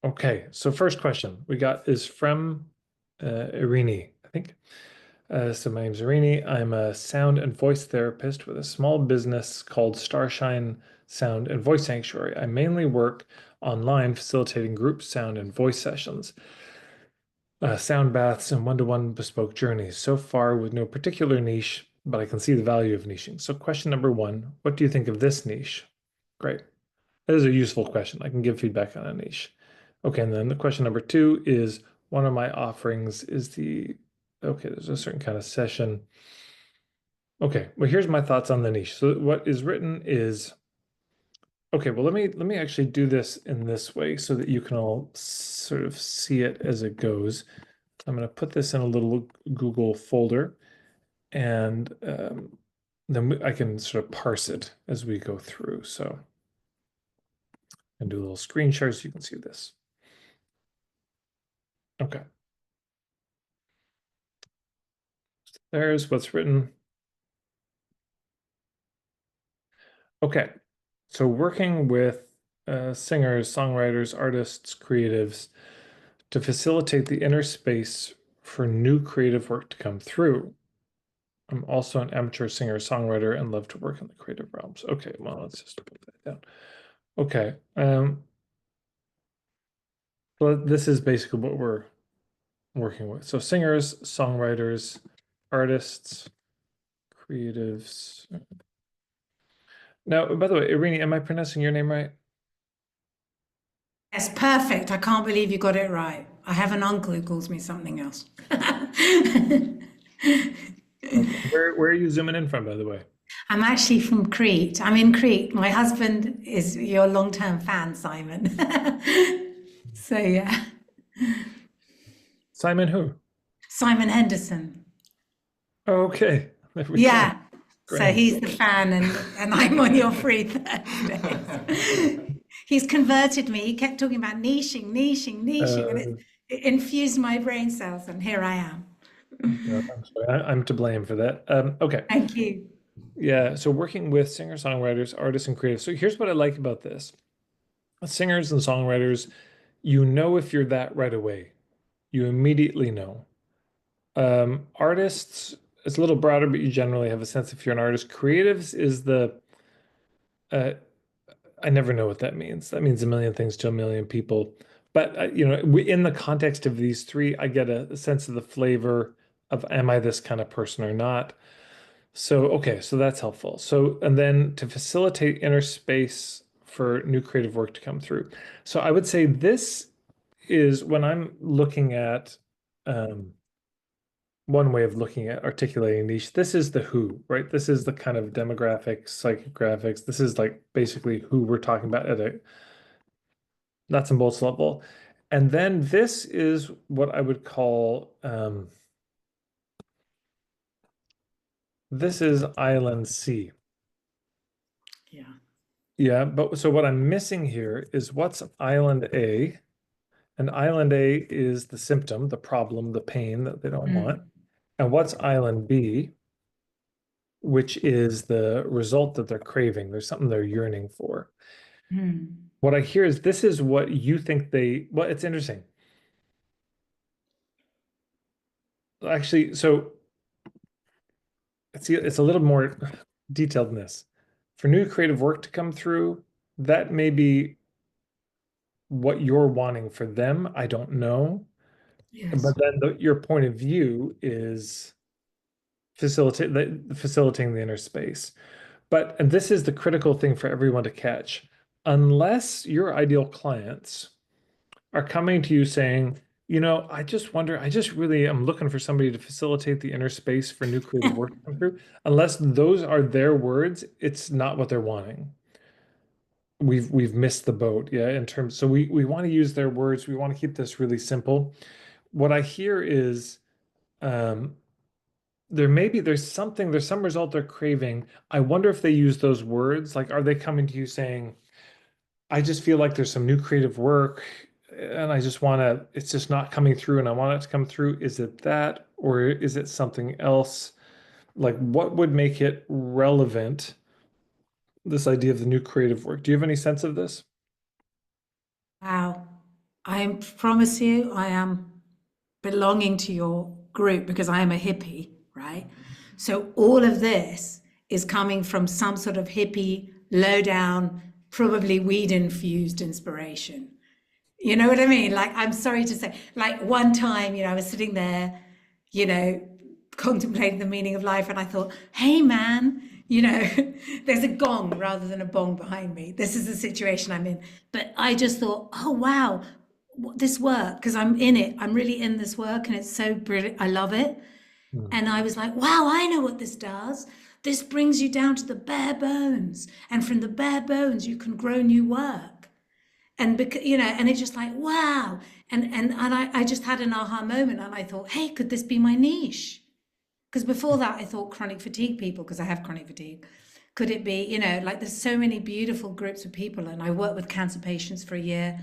Okay, so first question we got is from Irini, I think. So my name's Irini. I'm a sound and voice therapist with a small business called Starshine Sound and Voice Sanctuary. I mainly work online facilitating group sound and voice sessions, sound baths, and one-to-one bespoke journeys. So far, with no particular niche, but I can see the value of niching. So question number one, what do you think of this niche? Great. That is a useful question. I can give feedback on a niche. Okay, and then the question number two is one of my offerings is okay, there's a certain kind of session. Okay, well, here's my thoughts on the niche. So what is written is, okay, well, let me actually do this in this way so that you can all sort of see it as it goes. I'm going to put this in a little Google folder and then I can sort of parse it as we go through. So and do a little screen share so you can see this. Okay. There's what's written. Okay, so working with singers, songwriters, artists, creatives to facilitate the inner space for new creative work to come through. I'm also an amateur singer, songwriter, and love to work in the creative realms. Okay, well, let's just put that down. Okay, well, this is basically what we're working with. So singers, songwriters, artists, creatives. Now, by the way, Irini, am I pronouncing your name right? Yes, perfect. I can't believe you got it right. I have an uncle who calls me something else. Okay. Where are you zooming in from, by the way? I'm actually from Crete. I'm in Crete. My husband is your long-term fan, Simon. So yeah, Simon who? Simon Henderson. Okay, there we go. Yeah. So Grand. he's the fan and I'm on your free Thursdays. He's converted me. He kept talking about niching, niching, niching, and Uh, it infused my brain cells, and here I am. God, I'm sorry. I'm to blame for that. Okay. Thank you. Yeah. So working with singer-songwriters, artists, and creatives. So here's what I like about this. Singers and songwriters, you know if you're that right away. You immediately know. Artists, it's a little broader, but you generally have a sense if you're an artist. Creatives is uh, I never know what that means. That means a million things to a million people. But in the context of these three, I get a sense of the flavor of am I this kind of person or not? So, okay, so that's helpful. So, and then to facilitate inner space for new creative work to come through. So, I would say this is when I'm looking at um, one way of looking at articulating niche. This is the who, right? This is the kind of demographics, psychographics. This is like basically who we're talking about at a nuts and bolts level. And then this is what I would call this is island C. Yeah. Yeah, but so what I'm missing here is what's island A, and island A is the symptom, the problem, the pain that they don't want. Mm. And what's island B, which is the result that they're craving. There's something they're yearning for. Mm. What I hear is this is what you think well, it's interesting. Actually, so it's a little more detailed than this. For new creative work to come through, that may be what you're wanting for them. I don't know. But Yes. then your point of view is facilitating the inner space. But and this is the critical thing for everyone to catch. Unless your ideal clients are coming to you saying, I just wonder, I just really am looking for somebody to facilitate the inner space for new creative work to come through. Unless those are their words, it's not what they're wanting. We've missed the boat, yeah, in terms. So we want to use their words. We want to keep this really simple. What I hear is um, there's some result they're craving. I wonder if they use those words. Like, are they coming to you saying, I just feel like there's some new creative work and I just want to, it's just not coming through and I want it to come through. Is it that or is it something else? Like, what would make it relevant, this idea of the new creative work? Do you have any sense of this? Wow. I promise you, I am belonging to your group because I am a hippie, right? So all of this is coming from some sort of hippie, low down, probably weed infused inspiration. You know what I mean? Like, I'm sorry to say, like, one time, I was sitting there, you know, contemplating the meaning of life, and I thought, hey, man, there's a gong rather than a bong behind me. This is the situation I'm in. But I just thought, oh, wow, this work, because I'm in it. I'm really in this work, and it's so brilliant. I love it. Mm. And I was like, wow, I know what this does. This brings you down to the bare bones. And from the bare bones, you can grow new work. And because, and it's just like, wow. And I just had an aha moment, and I thought, hey, could this be my niche? Because before that, I thought chronic fatigue people, because I have chronic fatigue. Could it be, like there's so many beautiful groups of people, and I worked with cancer patients for a year.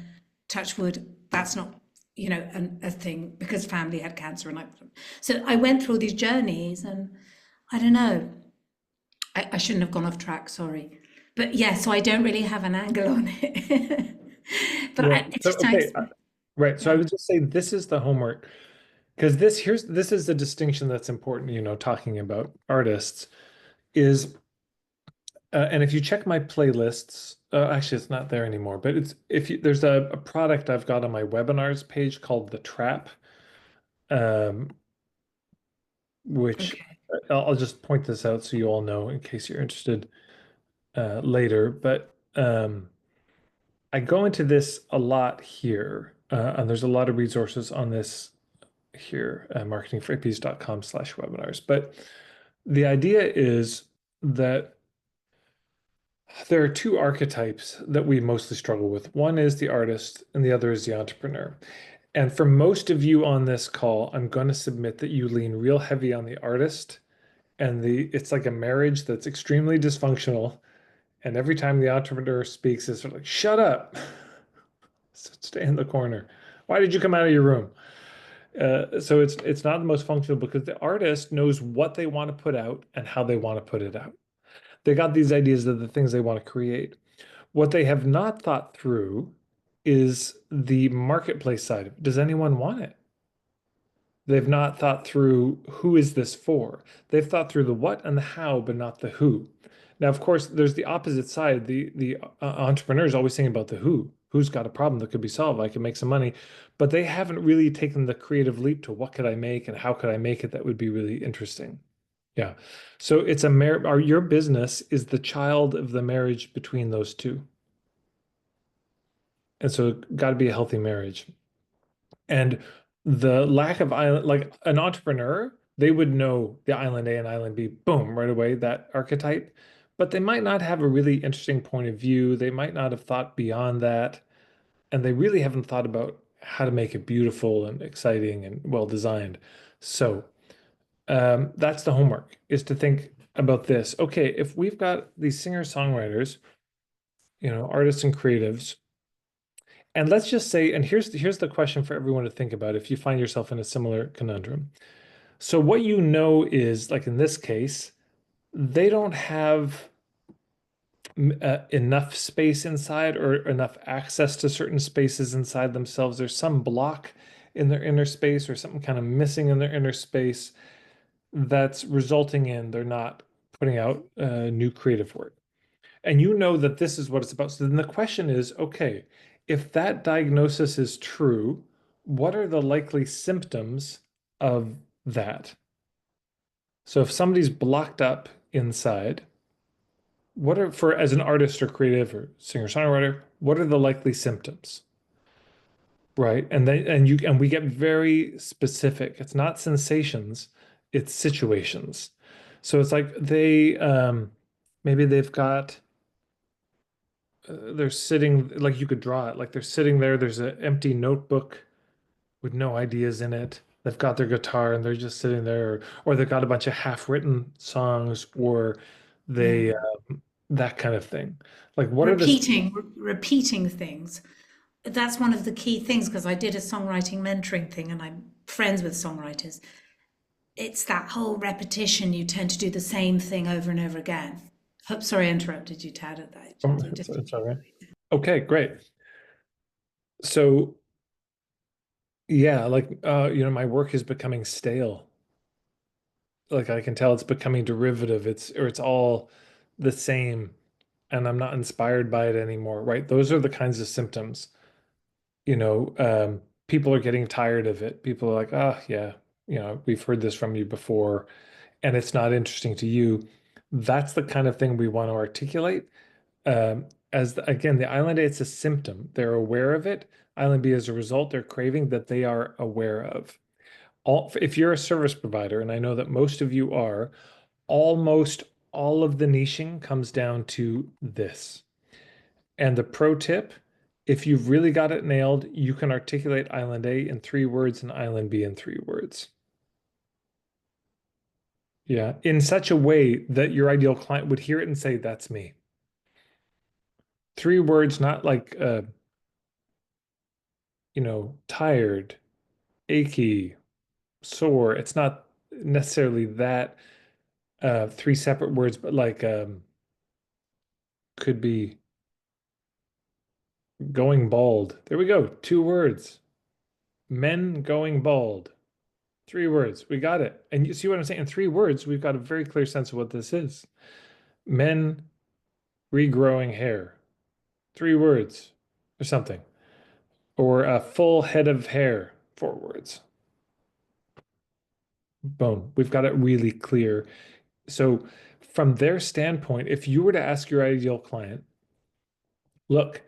Touch wood, that's not, a thing, because family had cancer, so I went through all these journeys, and I don't know. I shouldn't have gone off track, sorry. But yeah, so I don't really have an angle on it. But Yeah. it's So just nice. okay, right. So I Yeah. would just say this is the homework because this is the distinction that's important, talking about artists is and if you check my playlists, actually it's not there anymore, but it's if you there's a product I've got on my webinars page called The Trap, um, which Okay. I'll just point this out so you all know in case you're interested later. But I go into this a lot here, and there's a lot of resources on this here, marketingforhippies.com/webinars. But the idea is that there are two archetypes that we mostly struggle with. One is the artist, and the other is the entrepreneur. And for most of you on this call, I'm going to submit that you lean real heavy on the artist, and it's like a marriage that's extremely dysfunctional. And every time the entrepreneur speaks, it's sort of like, shut up, stay in the corner. Why did you come out of your room? So it's not the most functional because the artist knows what they want to put out and how they want to put it out. They got these ideas of the things they want to create. What they have not thought through is the marketplace side of it. Does anyone want it? They've not thought through who is this for? They've thought through the what and the how, but not the who. Now, of course, there's the opposite side. The entrepreneur is always thinking about the who. Who's got a problem that could be solved? I can make some money, but they haven't really taken the creative leap to what could I make and how could I make it that would be really interesting. Yeah. So it's your business is the child of the marriage between those two. And so got to be a healthy marriage. And the lack of island, like an entrepreneur, they would know the island A and island B, boom, right away, that archetype. But they might not have a really interesting point of view. They might not have thought beyond that. And they really haven't thought about how to make it beautiful and exciting and well designed. So that's the homework is to think about this. Okay, if we've got these singer-songwriters, artists and creatives, and let's just say, and here's the question for everyone to think about if you find yourself in a similar conundrum. So what you know is, like in this case, they don't have enough space inside or enough access to certain spaces inside themselves. There's some block in their inner space or something kind of missing in their inner space that's resulting in they're not putting out new creative work. And you know that this is what it's about. So then the question is, okay, if that diagnosis is true, what are the likely symptoms of that? So if somebody's blocked up inside, as an artist or creative or singer-songwriter, what are the likely symptoms? Right? And we get very specific. It's not sensations, it's situations. So it's like maybe they've got they're sitting like you could draw it like they're sitting there, there's an empty notebook with no ideas in it. They've got their guitar and they're just sitting there, or they've got a bunch of half-written songs, or Yeah. they that kind of thing. Like what are the Repeating things. That's one of the key things, because I did a songwriting mentoring thing, and I'm friends with songwriters. It's that whole repetition. You tend to do the same thing over and over again. Hope, sorry, I interrupted you, Tad, at that. it's all right. Okay, great. So Yeah, like my work is becoming stale. Like I can tell it's becoming derivative. It's all the same, and I'm not inspired by it anymore, right? Those are the kinds of symptoms. People are getting tired of it. People are like, oh yeah, we've heard this from you before, and it's not interesting to you. That's the kind of thing we want to articulate. Again, the Island A, it's a symptom. They're aware of it. Island B, as a result, they're craving that they are aware of. If you're a service provider, and I know that most of you are, almost all of the niching comes down to this. And the pro tip, if you've really got it nailed, you can articulate Island A in 3 words and Island B in 3 words. Yeah, in such a way that your ideal client would hear it and say, that's me. 3 words, not like, tired, achy, sore. It's not necessarily that 3 separate words, but like could be going bald. There we go. 2 words. Men going bald. 3 words. We got it. And you see what I'm saying? In 3 words, we've got a very clear sense of what this is. Men regrowing hair. 3 words or something. Or a full head of hair. 4 words. Boom. We've got it really clear. So from their standpoint, if you were to ask your ideal client, look,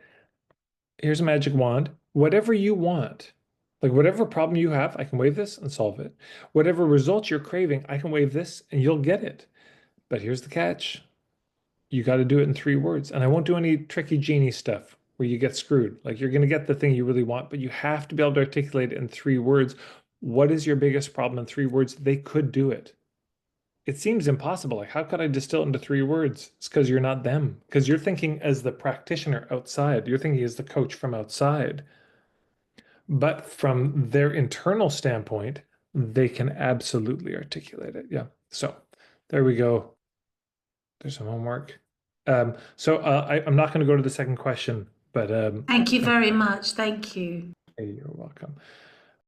here's a magic wand, whatever you want, like whatever problem you have, I can wave this and solve it. Whatever result you're craving, I can wave this and you'll get it. But here's the catch. You got to do it in 3 words. And I won't do any tricky genie stuff where you get screwed. Like you're going to get the thing you really want, but you have to be able to articulate it in 3 words. What is your biggest problem in 3 words? They could do it. It seems impossible. Like, how could I distill it into 3 words? It's because you're not them. Because you're thinking as the practitioner outside. You're thinking as the coach from outside. But from their internal standpoint, they can absolutely articulate it. Yeah. So there we go. There's some homework. I'm not going to go to the second question, but Thank you very much. Thank you. hey, you're welcome.